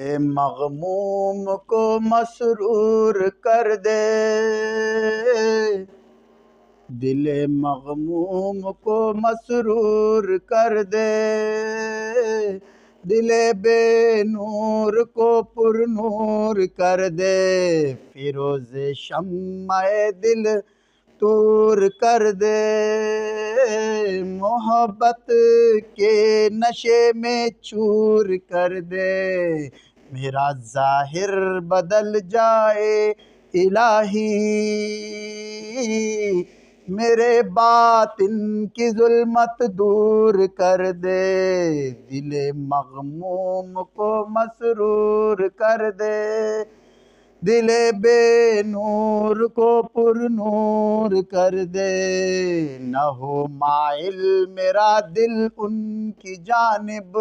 مغموم کو مسرور کر دے، دل مغموم کو مسرور کر دے، دل بے نور کو پر نور کر دے، فیروز شمع دل طور کر دے، محبت کے نشے میں چور کر دے، میرا ظاہر بدل جائے الہی، میرے باطن کی ظلمت دور کر دے، دل مغموم کو مسرور کر دے، دل بے نور کو پر نور کر دے، نہ ہو مائل میرا دل ان کی جانب،